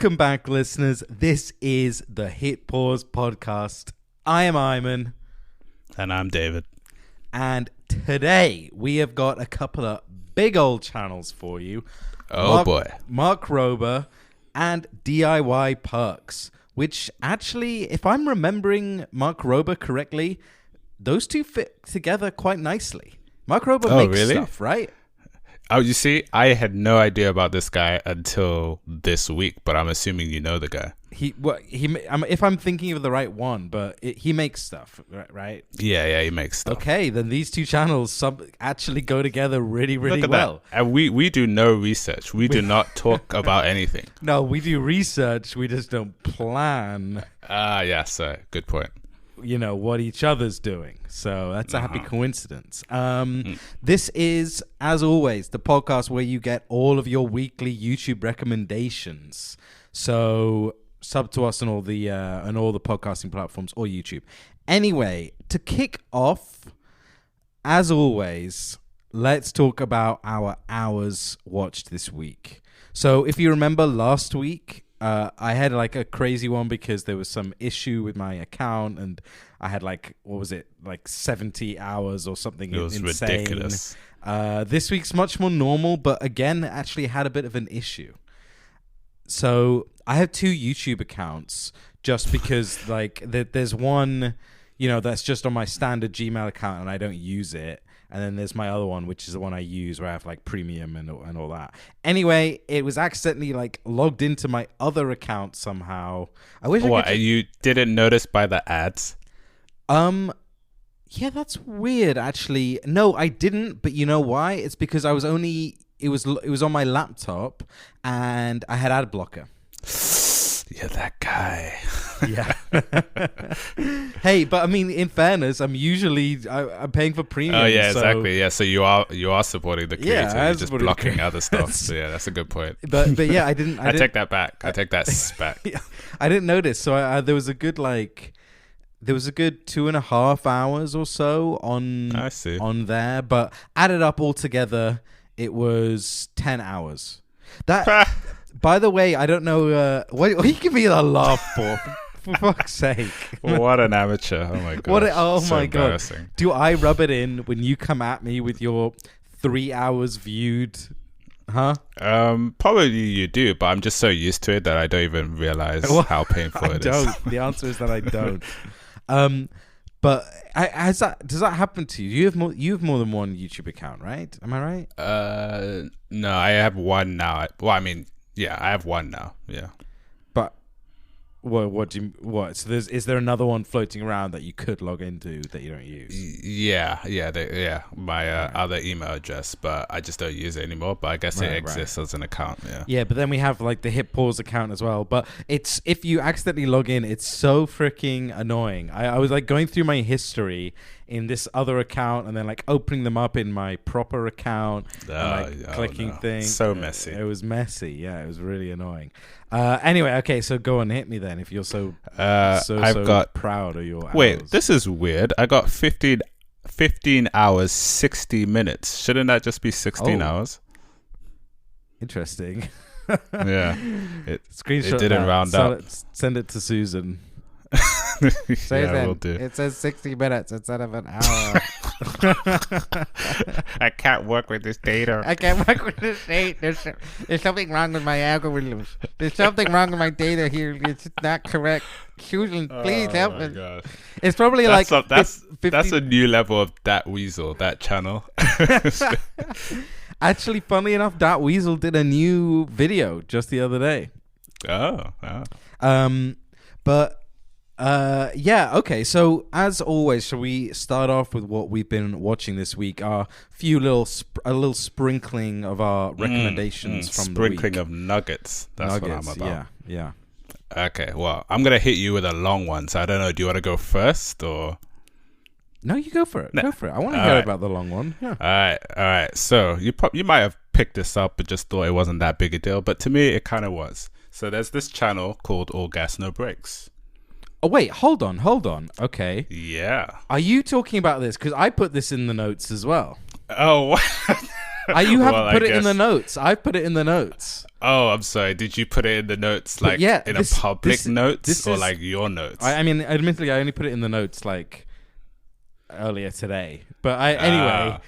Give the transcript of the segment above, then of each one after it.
Welcome back, listeners. This is the Hit Pause podcast. I am Ayman. And I'm David. And today we have got a couple of big old channels for you. Boy. Mark Rober and DIY Perks, which actually, if I'm remembering Mark Rober correctly, those two fit together quite nicely. Mark Rober makes stuff, right? Oh, you see, I had no idea about this guy until this week, but I'm assuming you know the guy. If I'm thinking of the right one, but he makes stuff, right? Yeah, he makes stuff. Okay, then these two channels actually go together really, really Look at well. That. And we do no research. We do not talk about anything. No, we do research. We just don't plan. Yes, good point. You know, what each other's doing. So that's a happy coincidence. This is, as always, the podcast where you get all of your weekly YouTube recommendations. So sub to us on all the podcasting platforms or YouTube. Anyway, to kick off, as always, let's talk about our hours watched this week. So if you remember last week, I had like a crazy one because there was some issue with my account and I had like 70 hours or something. It was insane. ridiculous. This week's much more normal, but again, actually had a bit of an issue. So I have two YouTube accounts just because like there's one, that's just on my standard Gmail account and I don't use it. And then there's my other one, which is the one I use where I have like premium and all that. Anyway, it was accidentally like logged into my other account somehow. I wish. You didn't notice by the ads? Yeah, that's weird. Actually, no, I didn't. But you know why? It's because I was it was on my laptop and I had ad blocker. You're that guy. Yeah. Hey, but I mean, in fairness, I'm paying for premium. Oh yeah, exactly. Yeah, so you are supporting the creator. Yeah, you're just blocking other stuff. So yeah, that's a good point. But yeah, I didn't. I take that back. I take that back. Yeah, I didn't notice. So there was a good 2.5 hours or so on there, but added up all together, it was 10 hours. That. By the way, I don't know what you give me a laugh for. For fuck's sake! What an amateur! Oh my god! My god! Do I rub it in when you come at me with your 3 hours viewed? Huh? Probably you do, but I'm just so used to it that I don't even realize how painful it is. The answer is that I don't. But does that happen to you? You have more than one YouTube account, right? Am I right? No, I have one now. Yeah, I have one now. Yeah. But what? So is there another one floating around that you could log into that you don't use? Yeah. My other email address, but I just don't use it anymore. But I guess it exists as an account. Yeah. Yeah, but then we have like the Hit Pause account as well. But if you accidentally log in, it's so freaking annoying. I was like going through my history in this other account and then like opening them up in my proper account and clicking things. So messy. It was messy. Yeah, it was really annoying. Anyway, okay, so go and hit me then if you're so proud of your hours. Wait, this is weird. I got 15 hours, 60 minutes. Shouldn't that just be 16 hours? Interesting. Yeah. Screenshot it didn't round up. Send it to Susan. Yeah, will do. It says 60 minutes instead of an hour. I can't work with this data. There's something wrong with my algorithms. There's something wrong with my data here. It's not correct. Susan, please help me. Gosh. It's probably that's a new level of Dat Weasel, that channel. Actually, funnily enough, Dat Weasel did a new video just the other day. Yeah, okay. So as always, shall we start off with what we've been watching this week? A little sprinkling of our recommendations from the week. Sprinkling of nuggets. That's what I'm about. Yeah. Okay, well, I'm gonna hit you with a long one. So I don't know. Do you want to go first or? No, you go for it. Go for it. I want to hear about the long one. Yeah. All right. So you might have picked this up, but just thought it wasn't that big a deal. But to me, it kind of was. So there's this channel called All Gas No Brakes. Oh, wait, hold on. Okay. Yeah. Are you talking about this? Because I put this in the notes as well. Oh, You haven't put it in the notes. I put it in the notes. Oh, I'm sorry. Did you put it in the notes, But like yeah, in a public notes this or is- like your notes? I mean, admittedly, I only put it in the notes like earlier today. But anyway,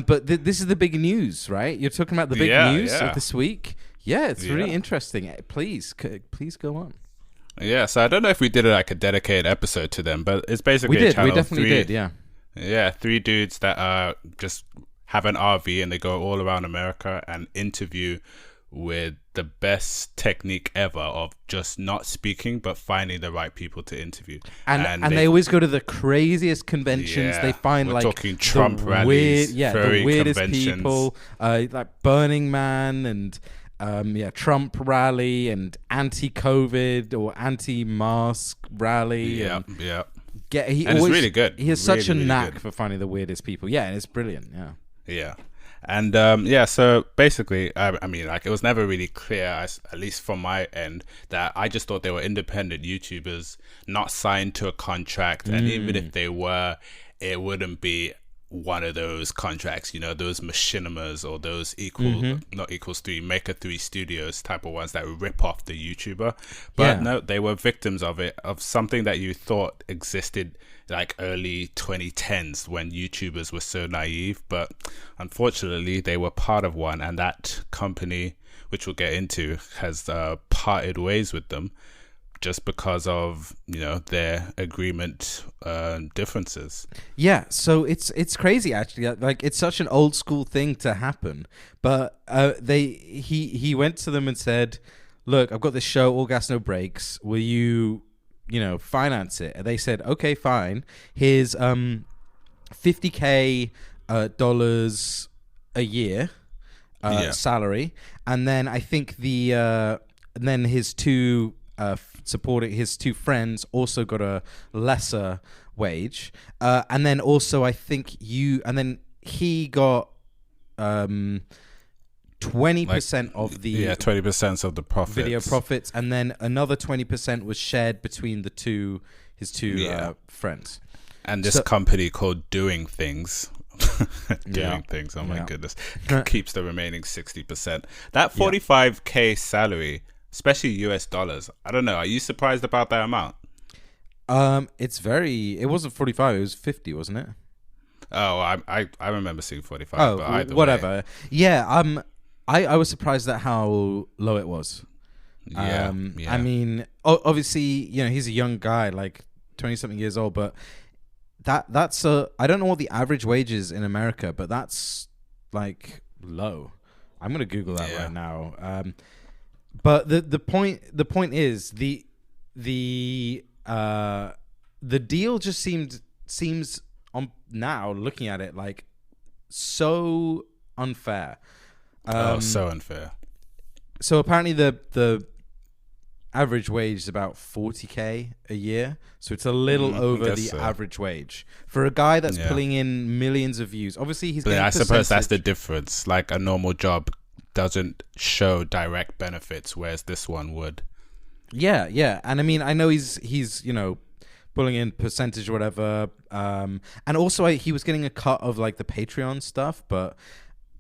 but this is the big news, right? You're talking about the big news of this week. Yeah, it's really interesting. Please go on. Yeah, so I don't know if we did like a dedicated episode to them, but it's basically We a did. channel We definitely three, did. Yeah. Yeah, three dudes that just have an RV and they go all around America and interview with the best technique ever of just not speaking but finding the right people to interview. And they always go to the craziest conventions. Yeah, They find we're like talking Trump the rallies, the furry weirdest conventions. people, like Burning Man and Trump rally and anti-COVID or anti-mask rally. Yeah, and yeah. He And always, it's really good. He has Really, such a really knack good. for finding the weirdest people. Yeah, and it's brilliant. Yeah. Yeah. And so basically, I mean, like, it was never really clear, at least from my end, that I just thought they were independent YouTubers, not signed to a contract. And even if they were, it wouldn't be one of those contracts, you know, those machinimas or those not equals three, Maker 3 Studios type of ones that rip off the YouTuber. But no, they were victims of it, of something that you thought existed like early 2010s when YouTubers were so naive. But unfortunately, they were part of one, and that company, which we'll get into, has parted ways with them just because of, you know, their agreement differences. Yeah, so it's crazy actually. Like, it's such an old school thing to happen. But he went to them and said, "Look, I've got this show, All Gas No Breaks. Will you finance it?" And they said, "Okay, fine. Here's $50K dollars a year salary, and then I think and then his two his two friends also got a lesser wage, and then also I think he got 20% of the 20% of the profits, video profits, and then another 20% was shared between his two friends." And this company called Doing Things, Things, oh my goodness, keeps the remaining 60%. That 45K salary, especially US dollars, I don't know, are you surprised about that amount? It wasn't 45, it was 50, wasn't it? Oh, I remember seeing 45. Oh, but either whatever. way. Yeah, I was surprised at how low it was. Yeah. I mean, obviously, he's a young guy, like 20-something years old, but that's I don't know what the average wage is in America, but that's like low. I'm gonna Google that right now. But the point is the deal just seems on now looking at it like so unfair. So unfair. So apparently the average wage is about 40K a year, so it's a little over the average wage for a guy that's pulling in millions of views. Obviously, he's getting I suppose that's the difference. Like, a normal job doesn't show direct benefits, whereas this one would. Yeah, and I mean, I know he's pulling in percentage or whatever, and also he was getting a cut of like the Patreon stuff, but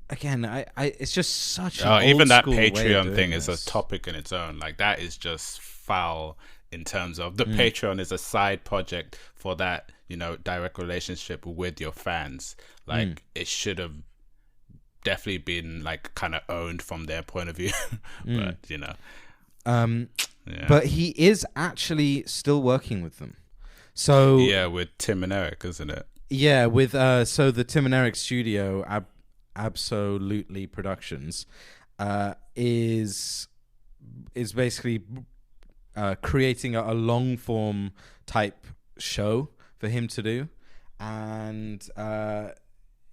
again, I it's just such an even that old-school way of Patreon doing thing this. is a topic in its own. Like, that is just foul in terms of the Patreon is a side project for that, direct relationship with your fans. Like, it should have definitely been like kind of owned from their point of view. But but he is actually still working with them. So with Tim and Eric, isn't it? Yeah, with so the Tim and Eric studio, Absolutely Productions, is basically creating a long form type show for him to do, and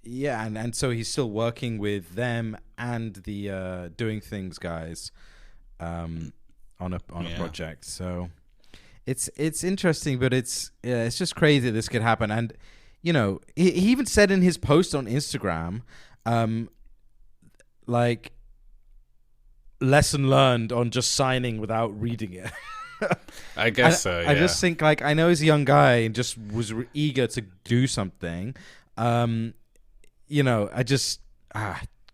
and so he's still working with them and the Doing Things guys on a project. So it's interesting, but it's just crazy this could happen. And he even said in his post on Instagram, like, lesson learned on just signing without reading it. I guess so. Yeah. I just think, like, I know he's a young guy and just was eager to do something. I just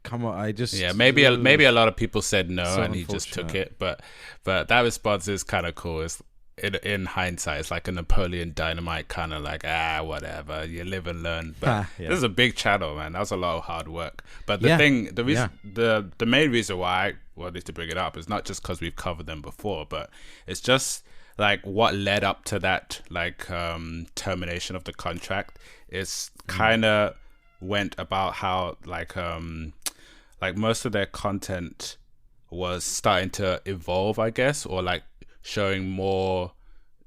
can't come on, I just maybe a lot of people said no, So and he just took it. But that response is kind of cool. It's in hindsight, it's like a Napoleon Dynamite kind of like whatever, you live and learn. But this is a big channel, man. That was a lot of hard work. But the main reason why I wanted to bring it up is not just because we've covered them before, but it's just like what led up to that like termination of the contract is kind of went about how like most of their content was starting to evolve, I guess, or like showing more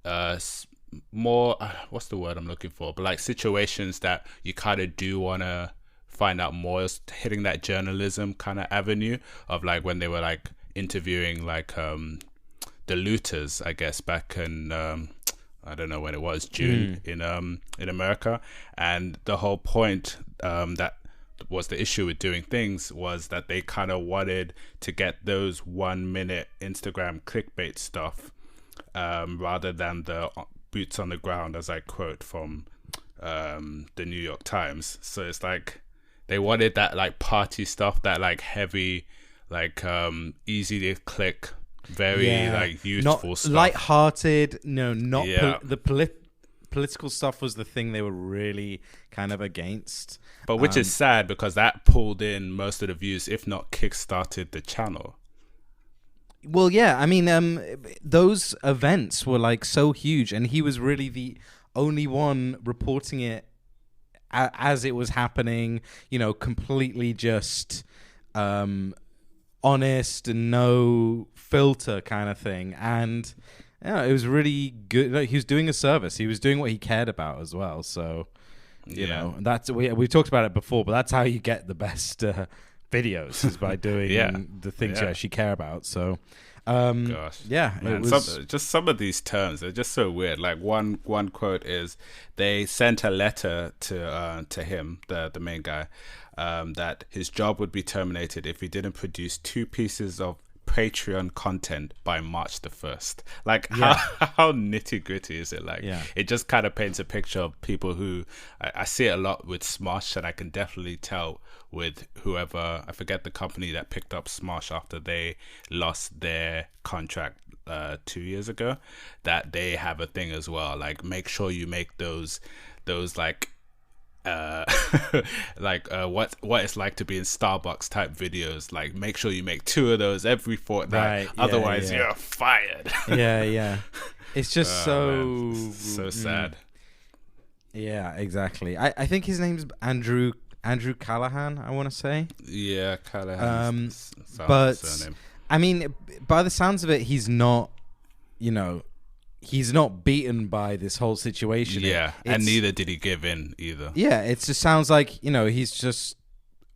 what's the word I'm looking for, but like situations that you kind of do want to find out more, hitting that journalism kind of avenue of like when they were like interviewing like the looters, I guess, back in I don't know when it was, June in America. And the whole point that was the issue with doing things was that they kind of wanted to get those 1 minute Instagram clickbait stuff rather than the boots on the ground, as I quote from the New York Times. So it's like they wanted that like party stuff, that like heavy, like easy to click, very like youthful not stuff, light-hearted. No, not political stuff was the thing they were really kind of against. But which is sad because that pulled in most of the views, if not kickstarted the channel. Well, yeah, I mean, those events were like so huge, and he was really the only one reporting it as it was happening. You know, completely just honest and no filter kind of thing. And yeah, it was really good. Like, he was doing a service. He was doing what he cared about as well. So, you know, that's we talked about it before, but that's how you get the best videos, is by doing the things you actually care about. So, gosh, yeah, man, it was just some of these terms are just so weird. Like one quote is they sent a letter to him, the main guy, that his job would be terminated if he didn't produce 2 pieces of Patreon content by March the 1st. Like how nitty gritty is it? Like it just kind of paints a picture of people who I see it a lot with Smosh, and I can definitely tell with whoever, I forget the company that picked up Smosh after they lost their contract 2 years ago, that they have a thing as well. Like, make sure you make those like what it's like to be in Starbucks type videos. Like, make sure you make 2 of those every fortnight, otherwise you're fired. It's just so sad. Yeah, exactly. I think his name's Andrew Callahan, I want to say. Yeah, Callahan. But surname. I mean, by the sounds of it, he's not, he's not beaten by this whole situation. Yeah, and neither did he give in either. Yeah, it just sounds like, he's just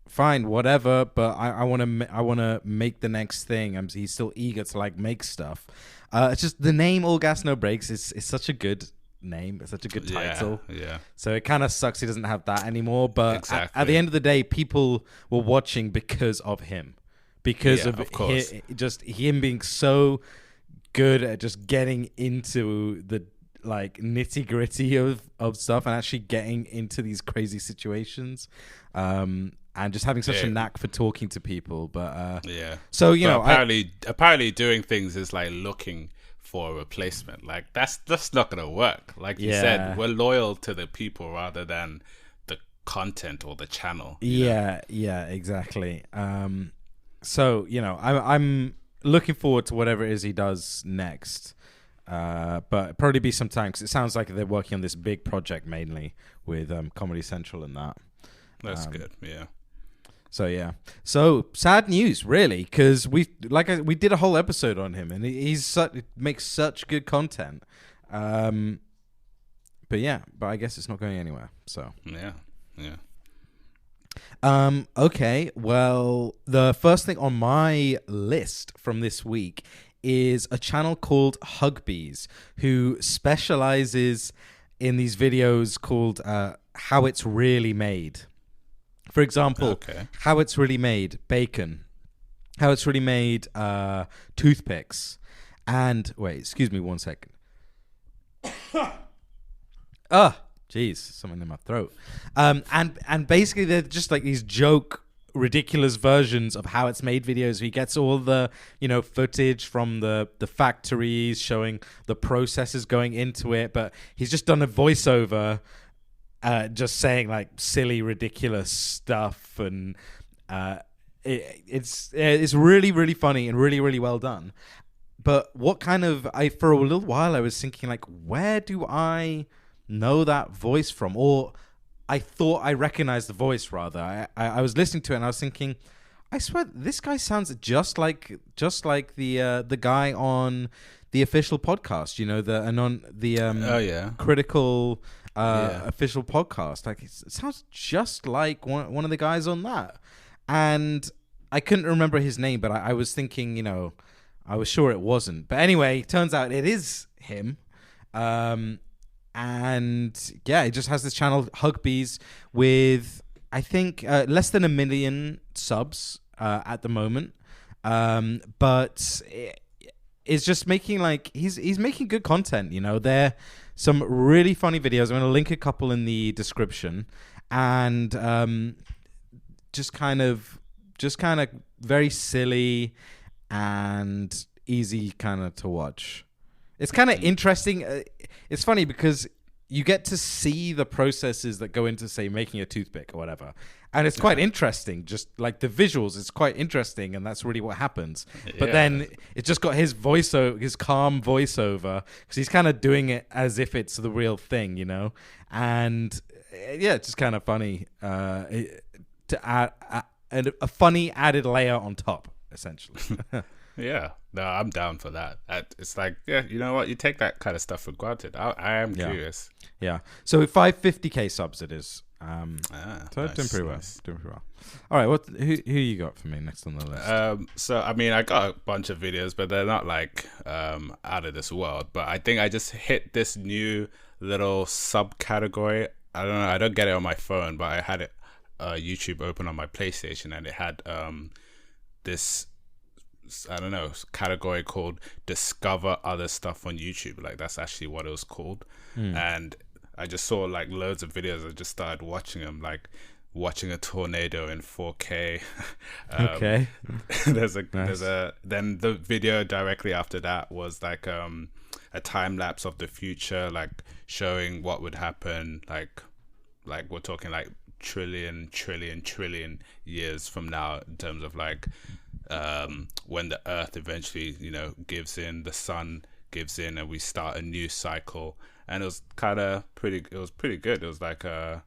fine, whatever, but I want to make the next thing. He's still eager to like make stuff. It's just the name All Gas No Breaks is such a good name. It's such a good title. Yeah. So it kind of sucks he doesn't have that anymore, but at the end of the day, people were watching because of him. Because of just him being so good at just getting into the like nitty gritty of stuff and actually getting into these crazy situations, and just having such a knack for talking to people. But so apparently doing things is like looking for a replacement. Like that's not gonna work. Like you said, we're loyal to the people rather than the content or the channel. Yeah, exactly. So I'm looking forward to whatever it is he does next, but probably be some time, because it sounds like they're working on this big project mainly with Comedy Central and that. That's good. So sad news, really, because we did a whole episode on him, and he makes such good content. But I guess it's not going anywhere. So yeah. Okay, well, the first thing on my list from this week is a channel called Hugbees, who specializes in these videos called How It's Really Made. For example, How It's Really Made bacon, How It's Really Made toothpicks, and wait, excuse me 1 second. Jeez, something in my throat. And basically they're just like these joke ridiculous versions of how it's made videos. He gets all the, footage from the factories showing the processes going into it, but he's just done a voiceover just saying like silly, ridiculous stuff, and it's really, really funny and really, really well done. But for a little while I was thinking like, where do I know that voice from? Or I thought I recognized the voice rather. I was listening to it and I was thinking, I swear this guy sounds just like the guy on the official podcast, critical official podcast. Like it sounds just like one of the guys on that. And I couldn't remember his name, but I was thinking, I was sure it wasn't. But anyway, turns out it is him. And yeah, it just has this channel, Hugbees, with I think less than 1 million subs at the moment. But it's just making he's making good content. There some really funny videos. I'm going to link a couple in the description, and just kind of very silly and easy kind of to watch. It's kind of interesting. It's funny because you get to see the processes that go into, say, making a toothpick or whatever. And it's quite interesting. Just like the visuals, it's quite interesting. And that's really what happens. But then it's just got his voiceover, his calm voiceover, because he's kind of doing it as if it's the real thing, And yeah, it's just kind of funny to add a funny added layer on top, essentially. Yeah, no, I'm down for that. It's like, you know what? You take that kind of stuff for granted. I am curious. Yeah. So 550k subs it is. So nice, doing pretty well. All right, who you got for me next on the list? So I mean, I got a bunch of videos, but they're not like out of this world. But I think I just hit this new little subcategory. I don't know. I don't get it on my phone, but I had it YouTube open on my PlayStation, and it had this, I don't know, category called Discover Other Stuff on YouTube. Like that's actually what it was called. And I just saw like loads of videos. I just started watching them, like watching a tornado in 4K. Okay. Then the video directly after that was like a time lapse of the future, like showing what would happen, like we're talking like trillion years from now, in terms of like when the earth eventually gives in, the sun gives in, and we start a new cycle. And it was pretty good. It was like it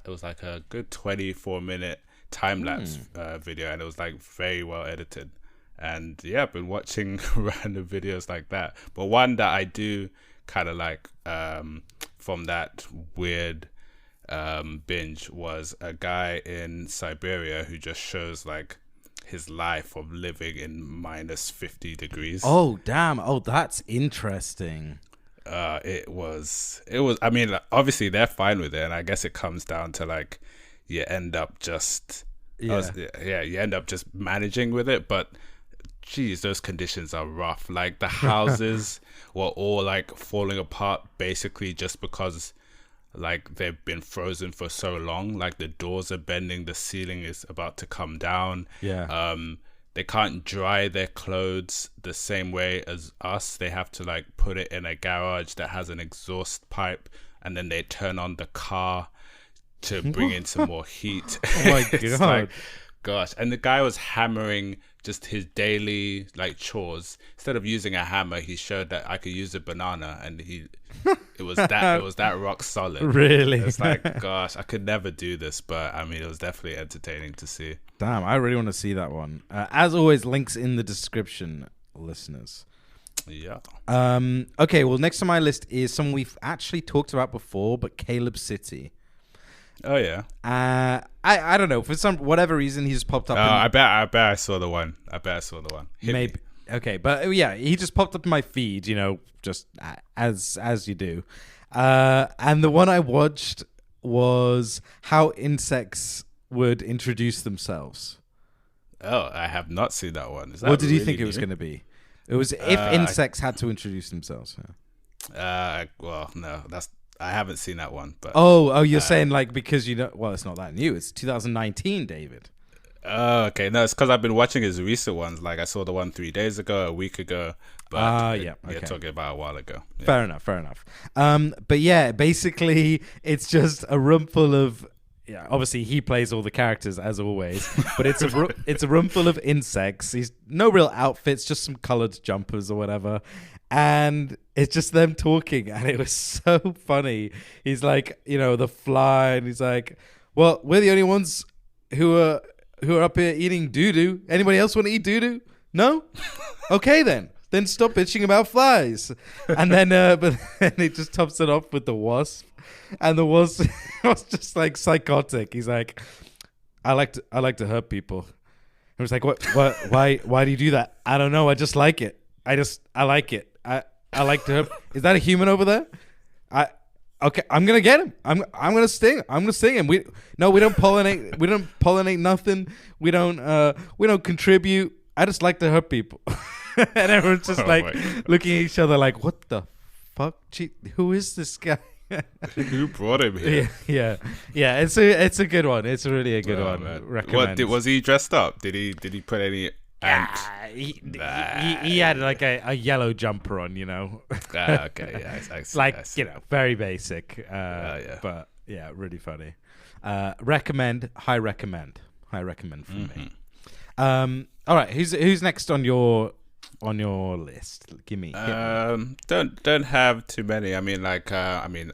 was like a good 24-minute time-lapse video, and it was like very well edited. And yeah, I've been watching random videos like that, but one that I do kind of like from that weird binge was a guy in Siberia who just shows like his life of living in minus 50 degrees. Oh damn! Oh, that's interesting. It was. I mean, like, obviously they're fine with it, and I guess it comes down to like you end up just you end up just managing with it. But geez, those conditions are rough. Like the houses were all like falling apart, basically just because like they've been frozen for so long. Like the doors are bending, the ceiling is about to come down. They can't dry their clothes the same way as us. They have to like put it in a garage that has an exhaust pipe, and then they turn on the car to bring in some more heat. Oh my god. Like, gosh. And the guy was hammering just his daily like chores. Instead of using a hammer, he showed that I could use a banana, and it was that rock solid. Really? It's like, gosh, I could never do this, but I mean, it was definitely entertaining to see. Damn, I really want to see that one. As always, links in the description, listeners. Yeah. Okay, well, next on my list is someone we've actually talked about before, but Caleb City. Oh yeah. I don't know, for whatever reason he just popped up. I bet I saw the one. Maybe. Okay, but yeah, he just popped up in my feed, just as you do. And the one I watched was how insects would introduce themselves. Oh, I have not seen that one. What did you think it was going to be? It was if insects had to introduce themselves. Well, no, I haven't seen that one. But you're saying like because you know, well, it's not that new. It's 2019, David. Oh, okay. No, it's because I've been watching his recent ones. Like I saw the one 3 days ago, a week ago. But yeah, okay. You're talking about a while ago. Yeah. Fair enough. But yeah, basically, it's just a room full of. Yeah, obviously he plays all the characters as always, but it's a room full of insects. He's no real outfits, just some colored jumpers or whatever, and it's just them talking, and it was so funny. He's like, you know, the fly, and he's like, "Well, we're the only ones who are up here eating doo-doo. Anybody else want to eat doo-doo? No? Okay then stop bitching about flies." And then, but then he just tops it off with the wasp. And the wasp was just like psychotic. He's like, I like to hurt people. I was like, what, why do you do that? I don't know. I just like it. I like it. I like to hurt. Is that a human over there? Okay, I'm gonna get him. I'm gonna sting. I'm gonna sting him. We don't pollinate. We don't pollinate nothing. We don't contribute. I just like to hurt people. And everyone's just looking at each other like, what the fuck? Gee, who is this guy? Who brought him here? Yeah. It's a good one. It's really a good one. Man. Recommend. Was he dressed up? Did he put any? He had like a yellow jumper on, you know. Okay, yeah, like you know, very basic. But yeah, really funny. Recommend from me. All right, who's next on your list? Give me. Don't have too many. I mean, I've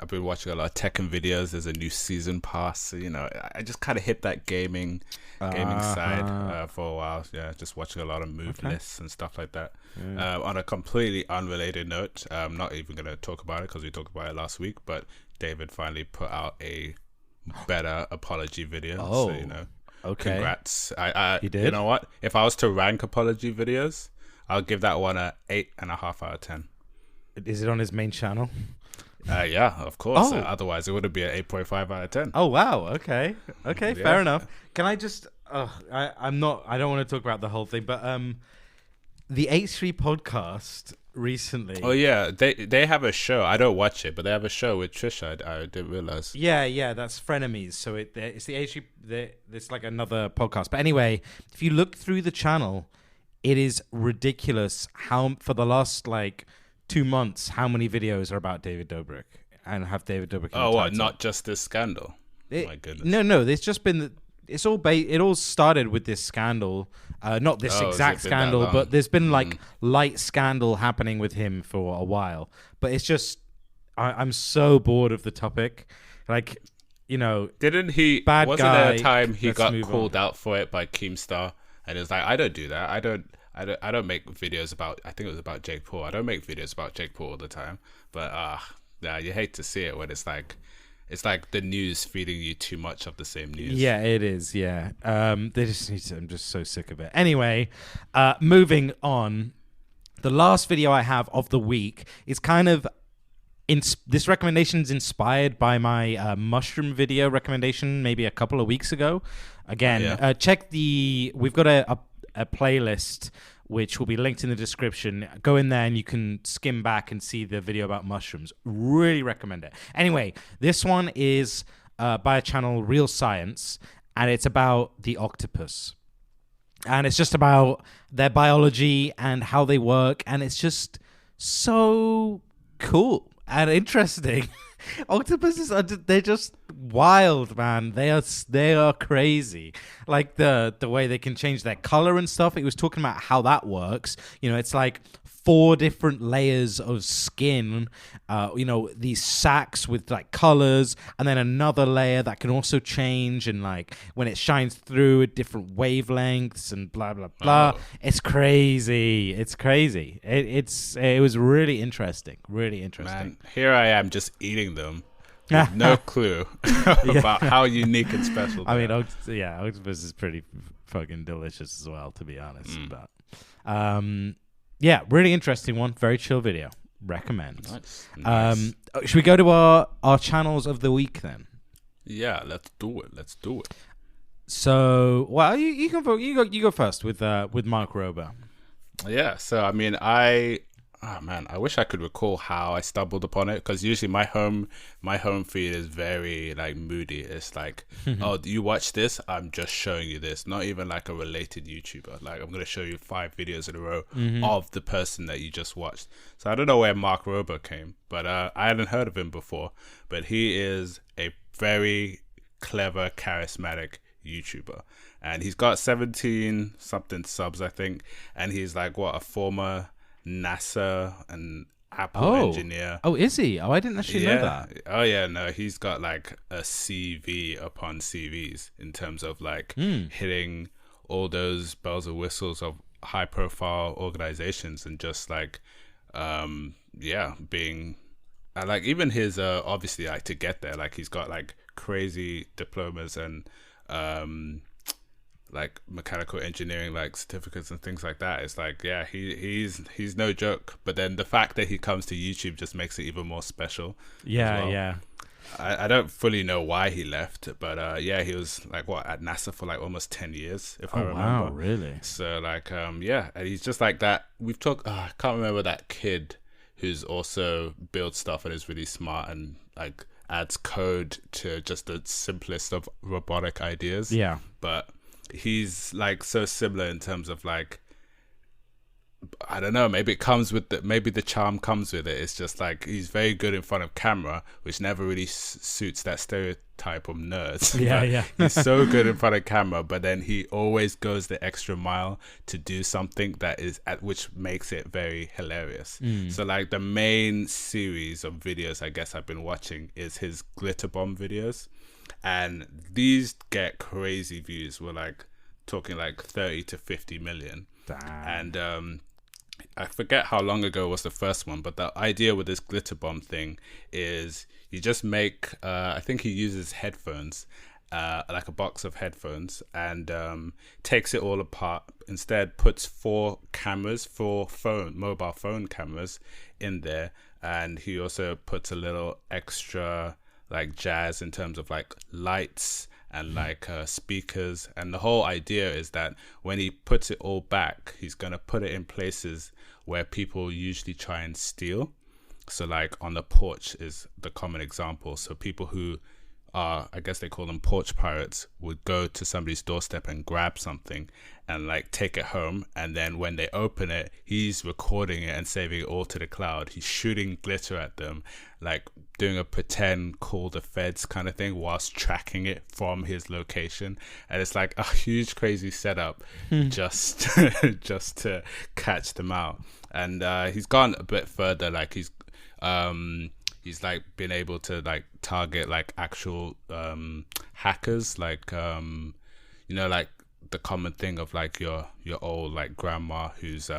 been watching a lot of Tekken videos. There's a new season pass. So, you know, I just kind of hit that gaming side for a while. Yeah, just watching a lot of move lists and stuff like that. Yeah. On a completely unrelated note, I'm not even going to talk about it because we talked about it last week. But David finally put out a better apology video. So, you know, congrats. He did? You know what? If I was to rank apology videos, I'll give that one a 8.5 out of 10. Is it on his main channel? Yeah, of course. Otherwise, it would be an 8.5 out of 10. Oh wow. Okay. Yeah. Fair enough. Can I just? I don't want to talk about the whole thing, but the H3 podcast recently. Oh yeah, they have a show. I don't watch it, but they have a show with Trisha. I didn't realize. Yeah, that's Frenemies. So it's the H3. It's like another podcast. But anyway, if you look through the channel, it is ridiculous how for the last like 2 months how many videos are about David Dobrik and have David Dobrik. Oh, what? Not just this scandal. My goodness. No. There's just been. It's all it all started with this scandal, not this exact scandal, but there's been like light scandal happening with him for a while. But it's just, I'm so bored of the topic. Like, you know, didn't he? Wasn't there a time he got called out for it by Keemstar, and it was like, I don't do that. I don't make videos about. I think it was about Jake Paul. I don't make videos about Jake Paul all the time. But you hate to see it when it's like. It's like the news feeding you too much of the same news. Yeah, it is. Yeah. They just need to, I'm just so sick of it. Anyway, moving on. The last video I have of the week is kind of this recommendation is inspired by my mushroom video recommendation maybe a couple of weeks ago. Again, check we've got a playlist which will be linked in the description. Go in there and you can skim back and see the video about mushrooms. Really recommend it. Anyway, this one is by a channel, Real Science, and it's about the octopus. And it's just about their biology and how they work, and it's just so cool and interesting. Octopuses they're just wild, man. They are crazy. Like the way they can change their color and stuff. He was talking about how that works. You know, it's like 4 different layers of skin, these sacs with like colors, and then another layer that can also change, and like when it shines through at different wavelengths and blah blah blah. Oh. It's crazy. It was really interesting. Man, here I am just eating them with no clue about how unique and special they are. Octopus is pretty fucking delicious as well, to be honest. But yeah, really interesting one. Very chill video. Recommend. Nice. Should we go to our channels of the week then? Yeah, let's do it. So, well, you go first with Mark Rober. Yeah. So, I mean, I Oh man, I wish I could recall how I stumbled upon it, because usually my home feed is very like moody. It's like, oh, do you watch this? I'm just showing you this. Not even like a related YouTuber. Like, I'm gonna show you 5 videos in a row of the person that you just watched. So I don't know where Mark Rober came, but I hadn't heard of him before. But he is a very clever, charismatic YouTuber, and he's got 17 something subs, I think, and he's like a former NASA and Apple engineer. Oh, is he? Oh, I didn't actually know that. Oh yeah, no, he's got like a CV upon CVs in terms of like hitting all those bells and whistles of high profile organizations, and just like being like, even his obviously, like, to get there, like, he's got like crazy diplomas and like mechanical engineering like certificates and things like that. It's like, yeah, he's no joke. But then the fact that he comes to YouTube just makes it even more special. Yeah. I don't fully know why he left, but he was like at NASA for like almost 10 years, if I remember. Wow, really? So like and he's just like that. We've talked I can't remember that kid who's also builds stuff and is really smart and like adds code to just the simplest of robotic ideas. Yeah. But he's like so similar in terms of like, I don't know, maybe the charm comes with it. It's just like, he's very good in front of camera, which never really suits that stereotype of nerds. Yeah. He's so good in front of camera, but then he always goes the extra mile to do something which makes it very hilarious. So like the main series of videos I guess I've been watching is his glitter bomb videos, and these get crazy views. We're like talking like 30 to 50 million. Damn. And I forget how long ago was the first one, but the idea with this glitter bomb thing is you just make I think he uses headphones, like a box of headphones, and takes it all apart. Instead puts 4 mobile phone cameras in there, and he also puts a little extra like jazz in terms of like lights and like speakers. And the whole idea is that when he puts it all back, he's going to put it in places where people usually try and steal. So like on the porch is the common example. So people who are, I guess they call them porch pirates, would go to somebody's doorstep and grab something and like take it home, and then when they open it, he's recording it and saving it all to the cloud. He's shooting glitter at them, like doing a pretend call the feds kind of thing whilst tracking it from his location. And it's like a huge crazy setup just to catch them out. And he's gone a bit further. Like he's like been able to like target like actual hackers, like like the common thing of like your old like grandma who's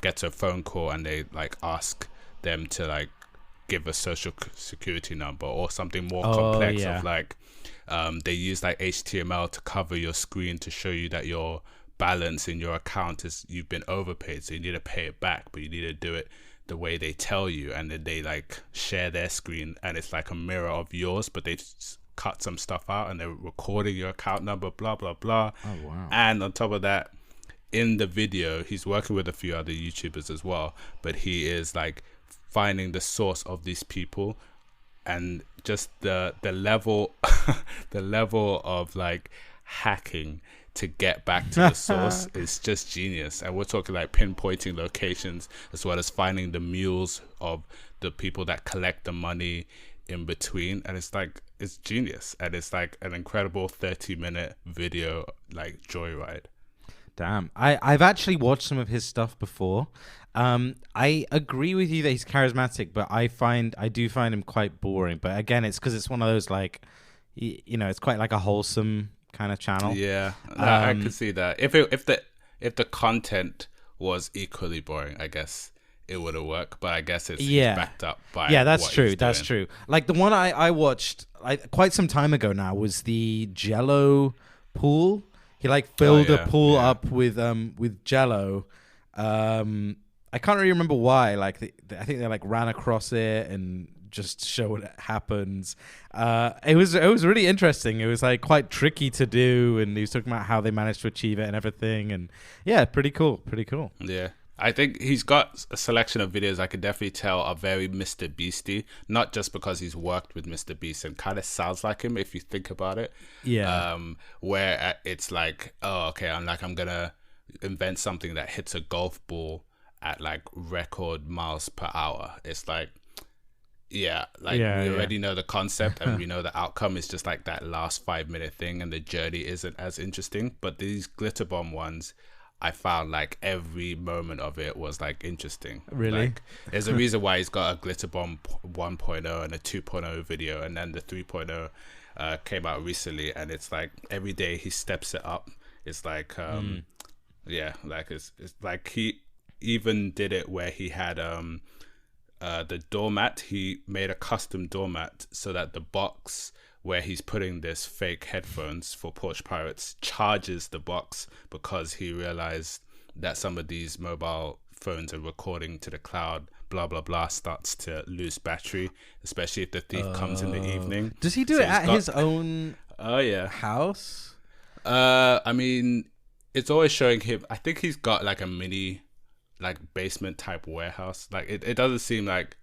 gets a phone call and they like ask them to like give a social security number or something more complex. Of like they use like HTML to cover your screen to show you that your balance in your account is, you've been overpaid, so you need to pay it back, but you need to do it the way they tell you. And then they like share their screen and it's like a mirror of yours, but they cut some stuff out and they're recording your account number, blah blah blah. Oh wow. And on top of that, in the video he's working with a few other YouTubers as well, but he is like finding the source of these people, and just the level the level of like hacking to get back to the source is just genius. And we're talking like pinpointing locations as well as finding the mules of the people that collect the money in between, and it's like, it's genius, and it's like an incredible 30-minute video like joyride. Damn. I've actually watched some of his stuff before. I agree with you that he's charismatic, but I do find him quite boring. But again, it's because it's one of those like, it's quite like a wholesome kind of channel. Yeah, I could see that. If the content was equally boring, I guess it would have worked. But I guess it's backed up by that's true. That's true. Like the one I watched quite some time ago now was the Jello pool. He like filled a pool up with Jello. I can't really remember why. Like I think they like ran across it and just show what happens. It was really interesting. It was like quite tricky to do, and he was talking about how they managed to achieve it and everything. And yeah, pretty cool. Yeah. I think he's got a selection of videos I can definitely tell are very Mr. Beasty, not just because he's worked with Mr. Beast and kind of sounds like him if you think about it. Yeah. Where it's like, oh, okay, I'm gonna invent something that hits a golf ball at like record miles per hour. It's like, yeah, like we already know the concept and we know the outcome is just like that last 5-minute thing, and the journey isn't as interesting. But these Glitter Bomb ones, I found like every moment of it was like interesting. Really? Like, there's a reason why he's got a Glitter Bomb 1.0 and a 2.0 video, and then the 3.0 came out recently, and it's like every day he steps it up. It's like yeah, like it's like he even did it where he had the doormat. He made a custom doormat so that the box where he's putting this fake headphones for Porch Pirates charges the box, because he realized that some of these mobile phones are recording to the cloud, blah blah blah, starts to lose battery, especially if the thief comes in the evening. Does he do it at his own house? I mean, it's always showing him. I think he's got like a mini like basement type warehouse. Like it doesn't seem like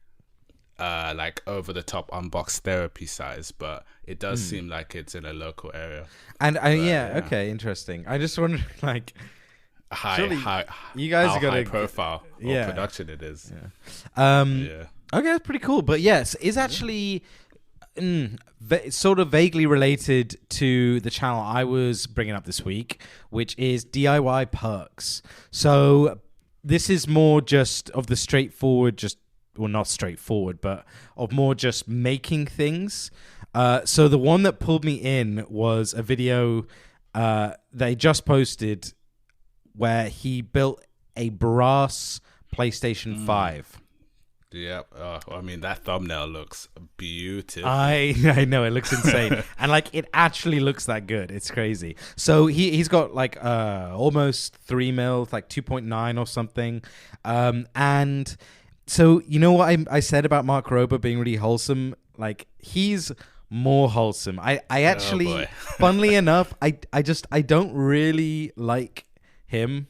over the top unbox therapy size, but it does seem like it's in a local area. And okay, interesting. I just wondered, like, you guys how are gonna high profile or production it is. Okay, that's pretty cool. But yes, is actually sort of vaguely related to the channel I was bringing up this week, which is DIY Perks. So this is more just of the straightforward, well, not straightforward, but of more just making things. So the one that pulled me in was a video they just posted where he built a brass PlayStation 5. Yep. I mean, that thumbnail looks beautiful. I know, it looks insane. And like, it actually looks that good. It's crazy. So he's got like almost 3 mil, like 2.9 or something. And so, you know what I said about Mark Rober being really wholesome? Like, he's more wholesome. I actually, funnily enough, I don't really like him.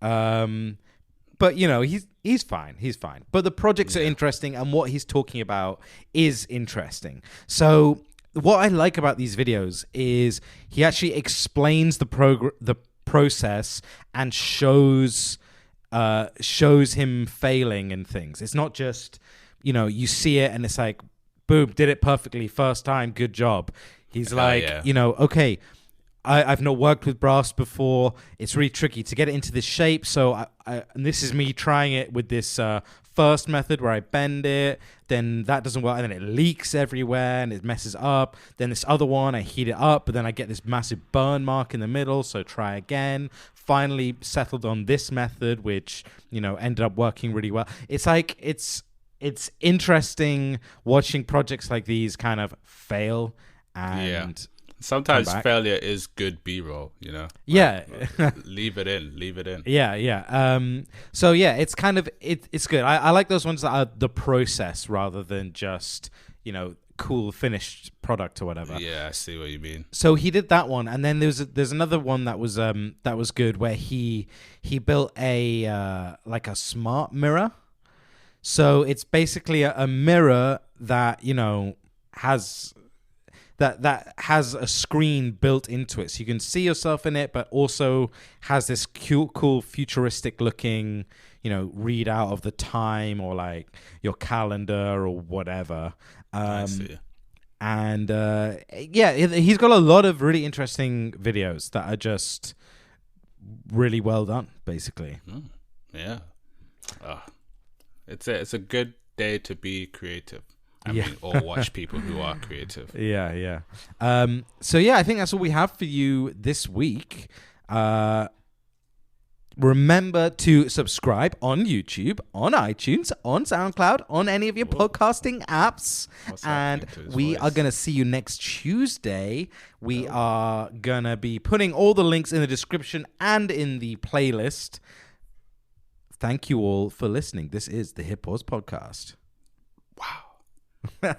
But you know, he's fine. He's fine. But the projects are interesting, and what he's talking about is interesting. So what I like about these videos is he actually explains the process and shows him failing and things. It's not just, you know, you see it and it's like, boom, did it perfectly first time, good job. He's like, you know, okay, I've not worked with brass before. It's really tricky to get it into this shape. So and this is me trying it with this first method where I bend it. Then that doesn't work. And then it leaks everywhere and it messes up. Then this other one, I heat it up. But then I get this massive burn mark in the middle. So try again. Finally settled on this method, which, you know, ended up working really well. It's like, it's interesting watching projects like these kind of fail. And sometimes failure is good B-roll, you know? Leave it in. Yeah. So yeah, it's kind of, it's good. I like those ones that are the process rather than just, you know, cool finished product or whatever. Yeah, I see what you mean. So he did that one, and then there's another one that was good where he built a like a smart mirror. So it's basically a mirror that, you know, has that has a screen built into it, so you can see yourself in it, but also has this cool futuristic looking, you know, readout of the time or like your calendar or whatever. I see. And he's got a lot of really interesting videos that are just really well done, basically. Yeah. It's a good day to be creative. I mean, or watch people who are creative. Yeah. So yeah, I think that's all we have for you this week. Remember to subscribe on YouTube, on iTunes, on SoundCloud, on any of your podcasting apps. And we are going to see you next Tuesday. We are going to be putting all the links in the description and in the playlist. Thank you all for listening. This is the Hip Pause Podcast. Wow.